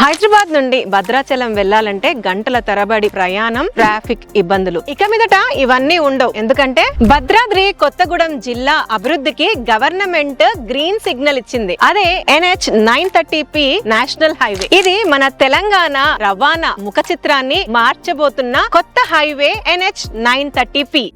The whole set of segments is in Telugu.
హైదరాబాద్ నుండి భద్రాచలం వెళ్లాలంటే గంటల తరబడి ప్రయాణం, ట్రాఫిక్ ఇబ్బందులు. ఇక మీదట ఇవన్నీ ఉండవు. ఎందుకంటే భద్రాద్రి కొత్తగూడెం జిల్లా అభివృద్ధికి గవర్నమెంట్ గ్రీన్ సిగ్నల్ ఇచ్చింది. అదే NH 930P నేషనల్ హైవే. ఇది మన తెలంగాణ రవాణా ముఖ చిత్రాన్ని మార్చబోతున్న కొత్త హైవే NH 930P.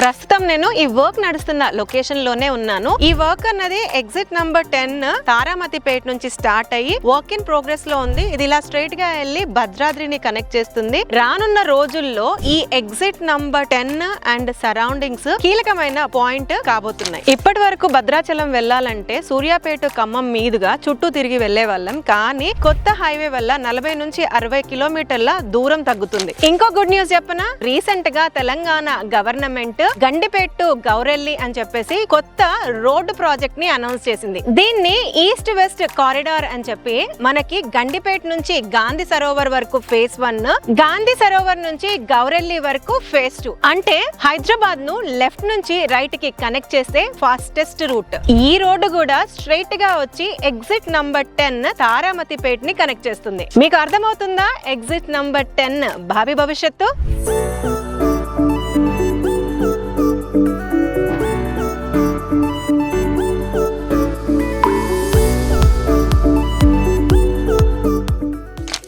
ప్రస్తుతం నేను ఈ వర్క్ నడుస్తున్న లొకేషన్ లోనే ఉన్నాను. ఈ వర్క్ అన్నది ఎగ్జిట్ నంబర్ 10 తారామతిపేట నుంచి స్టార్ట్ అయ్యి వర్క్ ఇన్ ప్రోగ్రెస్ లో ఉంది. ఇది ఇలా స్ట్రైట్ గా వెళ్లి భద్రాద్రిని కనెక్ట్ చేస్తుంది. రానున్న రోజుల్లో ఈ ఎగ్జిట్ నంబర్ 10 అండ్ సరౌండింగ్స్ కీలకమైన పాయింట్ కాబోతున్నాయి. ఇప్పటి వరకు భద్రాచలం వెళ్లాలంటే సూర్యాపేట ఖమ్మం మీదుగా చుట్టూ తిరిగి వెళ్లే వాళ్ళం. కానీ కొత్త హైవే వల్ల 40 నుంచి 60 కిలోమీటర్ల దూరం తగ్గుతుంది. ఇంకో గుడ్ న్యూస్ చెప్పనా, రీసెంట్ గా తెలంగాణ గవర్నమెంట్ గండిపేట గౌరెల్లి అని చెప్పేసి కొత్త రోడ్డు ప్రాజెక్ట్ ని అనౌన్స్ చేసింది. దీన్ని ఈస్ట్ వెస్ట్ కారిడార్ అని చెప్పి మనకి గండిపేట నుంచి గాంధీ సరోవర్ వరకు ఫేజ్ 1, గాంధీ సరోవర్ నుంచి గౌరెల్లి వరకు ఫేజ్ 2. అంటే హైదరాబాద్ ను లెఫ్ట్ నుంచి రైట్ కి కనెక్ట్ చేస్తే ఫాస్టెస్ట్ రూట్. ఈ రోడ్డు కూడా స్ట్రైట్ గా వచ్చి ఎగ్జిట్ నంబర్ 10 తారామతిపేట ని కనెక్ట్ చేస్తుంది. మీకు అర్థమవుతుందా ఎగ్జిట్ నంబర్ 10 భావి భవిష్యత్తు?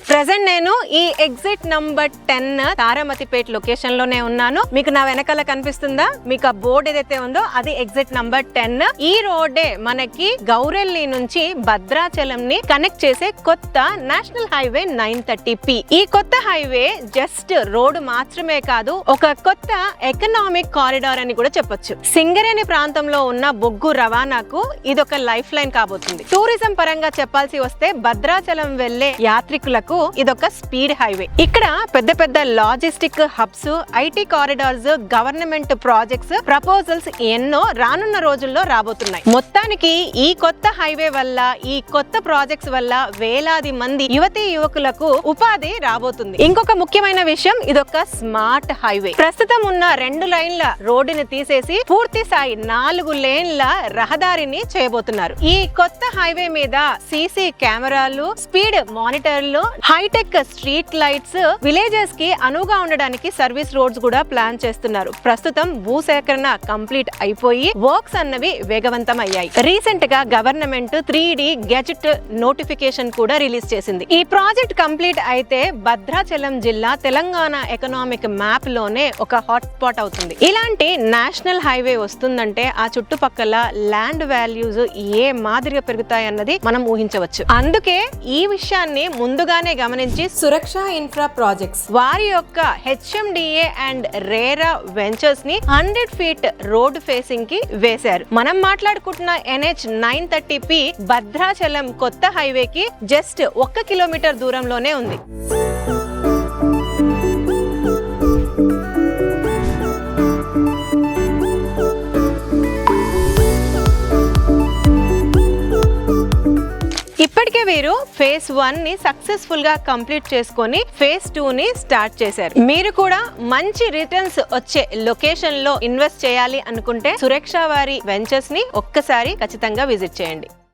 ప్రెసెంట్ నేను ఈ ఎగ్జిట్ నంబర్ 10 తారామతిపేట లొకేషన్ లోనే ఉన్నాను. మీకు నా వెనకాల కనిపిస్తుందా? మీకు ఆ బోర్డు ఏదైతే ఉందో అది ఎగ్జిట్ నంబర్ 10. ఈ రోడ్డే మనకి గౌరెల్లి నుంచి భద్రాచలం ని కనెక్ట్ చేసే కొత్త నేషనల్ హైవే 930P. ఈ కొత్త హైవే జస్ట్ రోడ్డు మాత్రమే కాదు, ఒక కొత్త ఎకనామిక్ కారిడార్ అని కూడా చెప్పొచ్చు. సింగరేణి ప్రాంతంలో ఉన్న బొగ్గు రవాణాకు ఇదొక లైఫ్ లైన్ కాబోతుంది. టూరిజం పరంగా చెప్పాల్సి వస్తే భద్రాచలం వెళ్లే యాత్రికులకు ఇదొక స్పీడ్ హైవే. ఇక్కడ పెద్ద పెద్ద logistic hubs, IT corridors, government projects, proposals ఎన్నో రానున్న రోజుల్లో రాబోతున్నాయి. మొత్తానికి ఈ కొత్త హైవే వల్ల, ఈ కొత్త ప్రాజెక్ట్స్ వల్ల వేలాది మంది యువతీ యువకులకు ఉపాధి రాబోతుంది. ఇంకొక ముఖ్యమైన విషయం, ఇదొక స్మార్ట్ హైవే. ప్రస్తుతం ఉన్న 2 లైన్ల రోడ్డుని తీసేసి పూర్తి స్థాయి 4 లేన్ల రహదారిని చేయబోతున్నారు. ఈ కొత్త హైవే మీద సీసీ కెమెరాలు, స్పీడ్ మానిటర్లు, హైటెక్ స్ట్రీట్ లైట్స్, విలేజెస్ కి అనువుగా ఉండడానికి సర్వీస్ రోడ్స్ కూడా ప్లాన్ చేస్తున్నారు. ప్రస్తుతం భూసేకరణ కంప్లీట్ అయిపోయి వర్క్స్ అన్నవి వేగవంతం అయ్యాయి. రీసెంట్ గా గవర్నమెంట్ 3D గెజెట్ నోటిఫికేషన్ కూడా రిలీజ్ చేసింది. ఈ ప్రాజెక్ట్ కంప్లీట్ అయితే భద్రాచలం జిల్లా తెలంగాణ ఎకనామిక్ మ్యాప్ లోనే ఒక హాట్ స్పాట్ అవుతుంది. ఇలాంటి నేషనల్ హైవే వస్తుందంటే ఆ చుట్టుపక్కల ల్యాండ్ వాల్యూస్ ఏ మాదిరిగా పెరుగుతాయన్నది మనం ఊహించవచ్చు. అందుకే ఈ విషయాన్ని ముందుగానే గమనించి సురక్ష ఇన్ఫ్రా ప్రాజెక్ట్స్ వారి యొక్క HMDA అండ్ రేరా వెంచర్స్ ని 100 ఫీట్ రోడ్ ఫేసింగ్ కి వేశారు. మనం మాట్లాడుకుంటున్న NH 930P భద్రాచలం కొత్త హైవేకి జస్ట్ 1 కిలోమీటర్ దూరంలోనే ఉంది. ఇప్పటికే వీరు ఫేజ్ 1 ని సక్సెస్ఫుల్ గా కంప్లీట్ చేసుకొని ఫేజ్ 2 ని స్టార్ట్ చేశారు. మీరు కూడా మంచి రిటర్న్స్ వచ్చే లొకేషన్ లో ఇన్వెస్ట్ చేయాలి అనుకుంటే సురక్ష వారి వెంచర్స్ ని ఒక్కసారి ఖచ్చితంగా విజిట్ చేయండి.